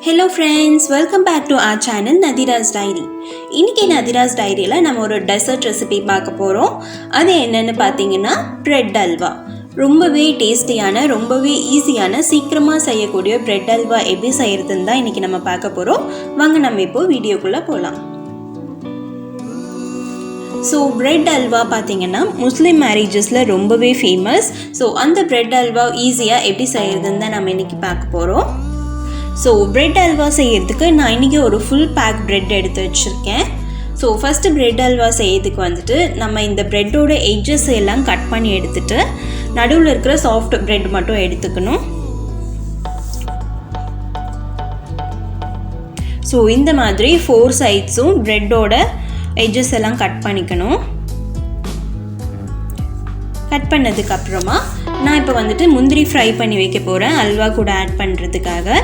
Hello friends, welcome back to our channel Nadira's Diary. இன்னைக்கு Nadira's Diaryல நம்ம ஒரு dessert recipe பார்க்க போறோம். அது என்னன்னு பாத்தீங்கன்னா பிரெட் அல்வா. ரொம்பவே டேஸ்டியான, ரொம்பவே ஈஸியான, சீக்கிரமா செய்யக்கூடிய பிரெட் அல்வா எப்படி செய்யறதுன்னு தான் இன்னைக்கு நம்ம பார்க்க போறோம். வாங்க நம்ம இப்போ வீடியோக்குள்ள போலாம். ஸோ பிரெட் அல்வா பார்த்தீங்கன்னா முஸ்லீம் மேரேஜஸில் ரொம்பவே ஃபேமஸ். ஸோ அந்த பிரெட் அல்வா ஈஸியாக எப்படி செய்யறதுன்னு தான் நம்ம இன்றைக்கி பார்க்க போகிறோம். ஸோ பிரெட் அல்வா செய்யறதுக்கு நான் இன்றைக்கி ஒரு ஃபுல் பேக் பிரெட் எடுத்து வச்சுருக்கேன். ஸோ ஃபஸ்ட்டு பிரெட் அல்வா செய்யறதுக்கு வந்துட்டு நம்ம இந்த பிரெட்டோட எட்ஜஸ் எல்லாம் கட் பண்ணி எடுத்துகிட்டு நடுவில் இருக்கிற சாஃப்ட் பிரெட் மட்டும் எடுத்துக்கணும். ஸோ இந்த மாதிரி 4 சைட்ஸும் பிரெட்டோட எட்ஜஸ் எல்லாம் கட் பண்ணிக்கணும். கட் பண்ணதுக்கப்புறமா நான் இப்போ வந்துட்டு முந்திரி ஃப்ரை பண்ணி வைக்க போகிறேன் அல்வா கூட ஆட் பண்ணுறதுக்காக.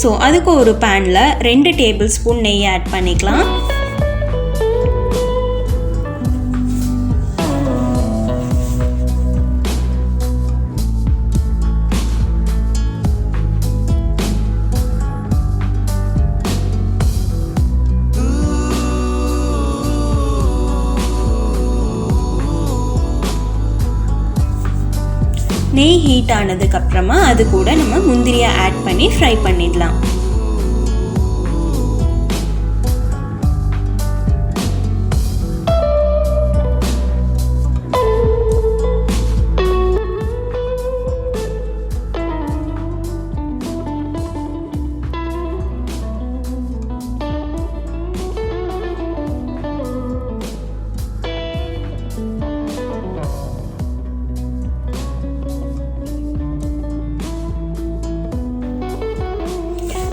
ஸோ அதுக்கு ஒரு பேனில் 2 டேபிள் ஸ்பூன் நெய் ஆட் பண்ணிக்கலாம். நெய் ஹீட் ஆனதுக்கப்புறமா அது கூட நம்ம முந்திரியை ஆட் பண்ணி ஃப்ரை பண்ணிடலாம்.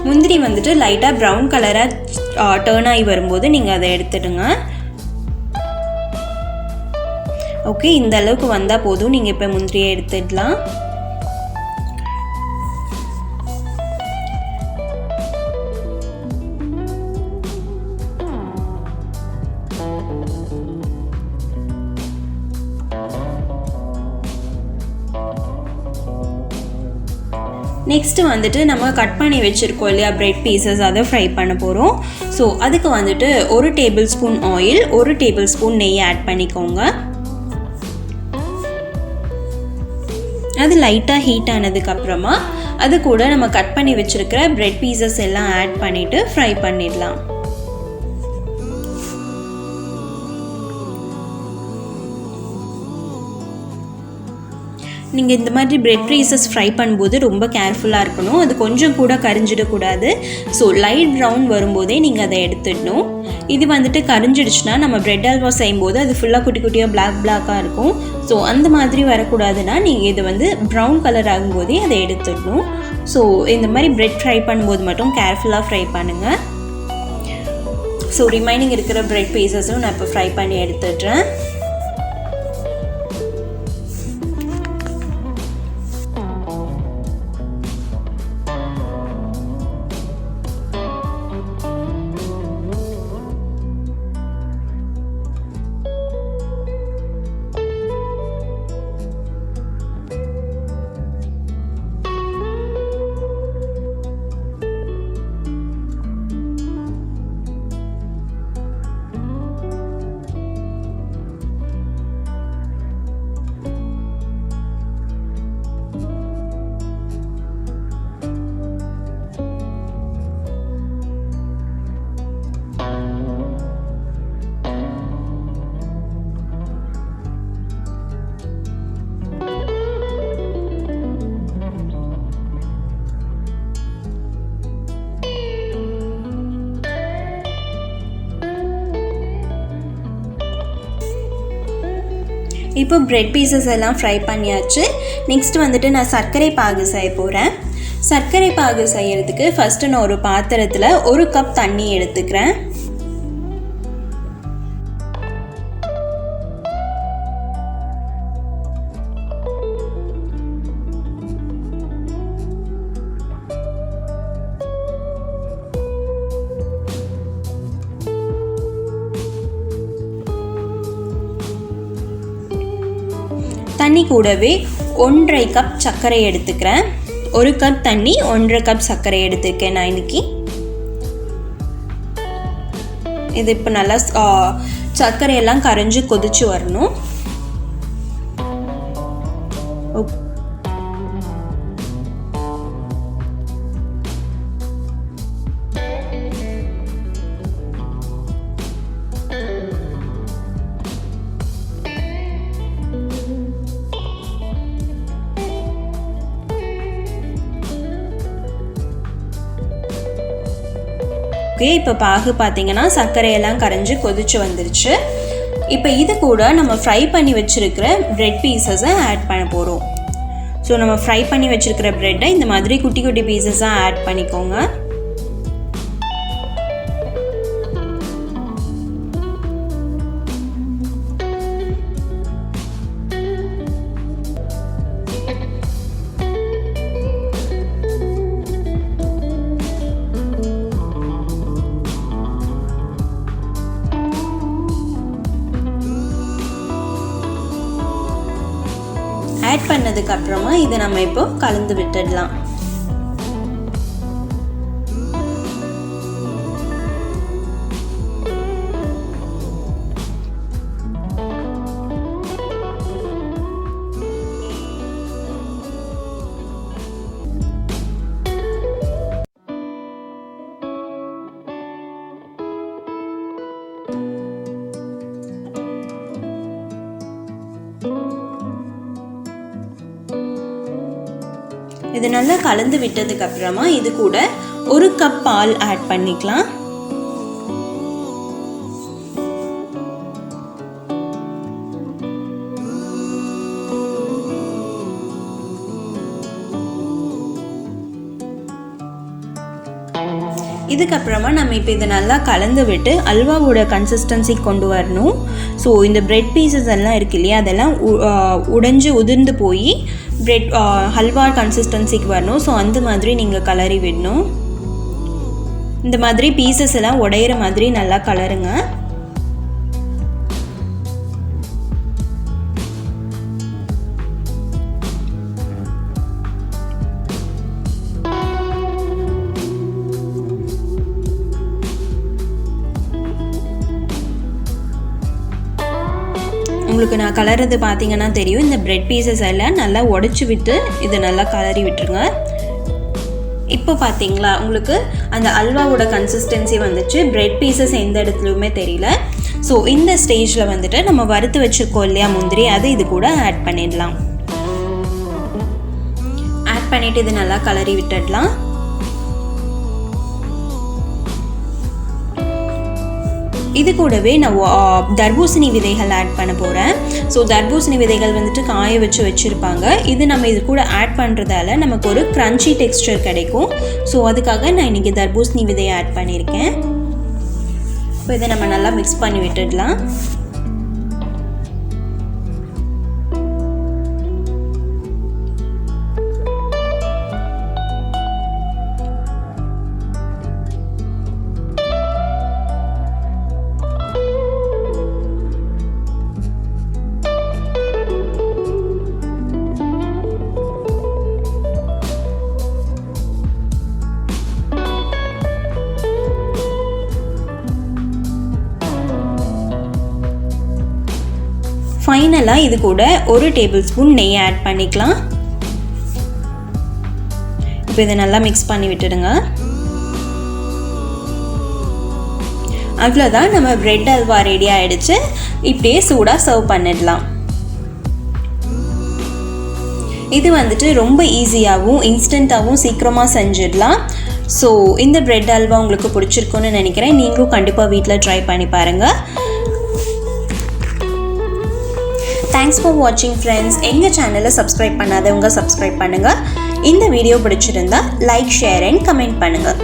முந்திரி வந்துட்டு லைட்டாக ப்ரௌன் கலராக டர்ன் ஆகி வரும்போது நீங்கள் அதை எடுத்துடுங்க. ஓகே, இந்த அளவுக்கு வந்தால் போதும். நீங்கள் இப்போ முந்திரியை எடுத்துடலாம். நெக்ஸ்ட்டு வந்துட்டு நம்ம கட் பண்ணி வச்சுருக்கோம் இல்லையா பிரெட் பீசஸ், அதை ஃப்ரை பண்ண போகிறோம். ஸோ அதுக்கு வந்துட்டு 1 table spoon oil, 1 table spoon நெய் ஆட் பண்ணிக்கோங்க. அது லைட்டாக ஹீட் ஆனதுக்கப்புறமா அது கூட நம்ம கட் பண்ணி வச்சுருக்கிற பிரெட் பீசஸ் எல்லாம் ஆட் பண்ணிவிட்டு ஃப்ரை பண்ணிடலாம். நீங்கள் இந்த மாதிரி பிரெட் பீசஸ் ஃப்ரை பண்ணும்போது ரொம்ப கேர்ஃபுல்லாக இருக்கணும். அது கொஞ்சம் கூட கரிஞ்சிடக்கூடாது. ஸோ லைட் ப்ரௌன் வரும்போதே நீங்கள் அதை எடுத்துடணும். இது வந்துட்டு கரிஞ்சிடுச்சுன்னா நம்ம பிரெட் அல்வா செய்யும்போது அது ஃபுல்லாக குட்டி குட்டியாக பிளாக்காக இருக்கும். ஸோ அந்த மாதிரி வரக்கூடாதுன்னா நீங்கள் இது வந்து ப்ரௌன் கலர் ஆகும்போதே அதை எடுத்துடணும். ஸோ இந்த மாதிரி பிரெட் ஃப்ரை பண்ணும்போது மட்டும் கேர்ஃபுல்லாக ஃப்ரை பண்ணுங்கள். ஸோ ரிமைனிங் இருக்கிற பிரெட் பீசஸும் நான் இப்போ ஃப்ரை பண்ணி எடுத்துடுறேன். இப்போ பிரெட் பீசஸ் எல்லாம் ஃப்ரை பண்ணியாச்சு. நெக்ஸ்ட் வந்துட்டு நான் சர்க்கரை பாகு செய்ய போகிறேன். சர்க்கரை பாகு செய்யறதுக்கு ஃபஸ்ட்டு நான் ஒரு பாத்திரத்தில் 1 கப் தண்ணி எடுத்துக்கிறேன். தண்ணி கூடவே 1.5 கப் சர்க்கரை எடுத்துக்கிறேன். 1 கப் தண்ணி 1.5 கப் சர்க்கரை எடுத்துருக்கேன் நான் இன்னைக்கு. இது இப்போ நல்லா சர்க்கரையெல்லாம் கரைஞ்சி கொதிச்சு வரணும். ஓகே, இப்போ பாகு பார்த்தீங்கன்னா சர்க்கரையெல்லாம் கரைஞ்சி கொதிச்சு வந்துருச்சு. இப்போ இது கூட நம்ம ஃப்ரை பண்ணி வச்சுருக்கிற ப்ரெட் பீசஸை ஆட் பண்ண போகிறோம். ஸோ நம்ம ஃப்ரை பண்ணி வச்சுருக்கிற ப்ரெட்டை இந்த மாதிரி குட்டி குட்டி பீசஸாக ஆட் பண்ணிக்கோங்க. ஆட் பண்ணதுக்கு அப்புறமா இதை நம்ம இப்போ கலந்து விட்டுடலாம். இது நல்லா கலந்து விட்டதுக்கு அப்புறமா இது கூட 1 கப் பால் ஆட் பண்ணிக்கலாம். இதுக்கப்புறமா நம்ம இப்போ இதை நல்லா கலந்து விட்டு அல்வாவோட கன்சிஸ்டன்சி கொண்டு வரணும். ஸோ இந்த பிரெட் பீசஸ் எல்லாம் இருக்கு இல்லையா, அதெல்லாம் உடைஞ்சு உதிர்ந்து போய் பிரெட் ஹல்வா கன்சிஸ்டன்சிக்கு வரணும். ஸோ அந்த மாதிரி நீங்கள் கலரி விடணும். இந்த மாதிரி பீசஸ் எல்லாம் உடையிற மாதிரி நல்லா கலருங்க. உங்களுக்கு நான் கலர்றது பார்த்தீங்கன்னா தெரியும். இந்த பிரெட் பீசஸ் எல்லாம் நல்லா உடச்சி விட்டு இதை நல்லா கலரி விட்டுருங்க. இப்போ பார்த்தீங்களா உங்களுக்கு அந்த அல்வாவோட கன்சிஸ்டன்சி வந்துச்சு. பிரெட் பீசஸ் எந்த இடத்துலையுமே தெரியல. ஸோ இந்த ஸ்டேஜில் வந்துட்டு நம்ம வறுத்து வச்சுருக்கோம் இல்லையா முந்திரி, அதை இது கூட ஆட் பண்ணிடலாம். ஆட் பண்ணிவிட்டு இது நல்லா கலரி விட்டுடலாம். இது கூடவே நான் தர்பூசணி விதைகள் ஆட் பண்ண போகிறேன். ஸோ தர்பூசணி விதைகள் வந்துட்டு காய வச்சுருப்பாங்க. இது நம்ம இது கூட ஆட் பண்ணுறதால நமக்கு ஒரு க்ரன்ச்சி டெக்ஸ்டர் கிடைக்கும். ஸோ அதுக்காக நான் இன்றைக்கி தர்பூசணி விதையை ஆட் பண்ணியிருக்கேன். இப்போ இதை நம்ம நல்லா மிக்ஸ் பண்ணி விட்டுடலாம். ஃபைனலாக இது கூட 1 டேபிள் ஸ்பூன் நெய் ஆட் பண்ணிக்கலாம். இப்போ இதை நல்லா மிக்ஸ் பண்ணி விட்டுடுங்க. அவ்வளோதான், நம்ம பிரெட் அல்வா ரெடி ஆகிடுச்சு. இப்படியே சூடாக சர்வ் பண்ணிடலாம். இது வந்துட்டு ரொம்ப ஈஸியாகவும் இன்ஸ்டண்ட்டாகவும் சீக்கிரமாக செஞ்சிடலாம். ஸோ இந்த பிரெட் அல்வா உங்களுக்கு பிடிச்சிருக்குன்னு நினைக்கிறேன். நீங்களும் கண்டிப்பாக வீட்டில் ட்ரை பண்ணி பாருங்கள். தேங்க்ஸ் ஃபார் வாட்சிங் ஃப்ரெண்ட்ஸ். எங்கள் சேனலை சப்ஸ்கிரைப் பண்ணாதவங்க சப்ஸ்கிரைப் பண்ணுங்கள். இந்த வீடியோ பிடிச்சிருந்தா லைக், ஷேர் அண்ட் கமெண்ட் பண்ணுங்கள்.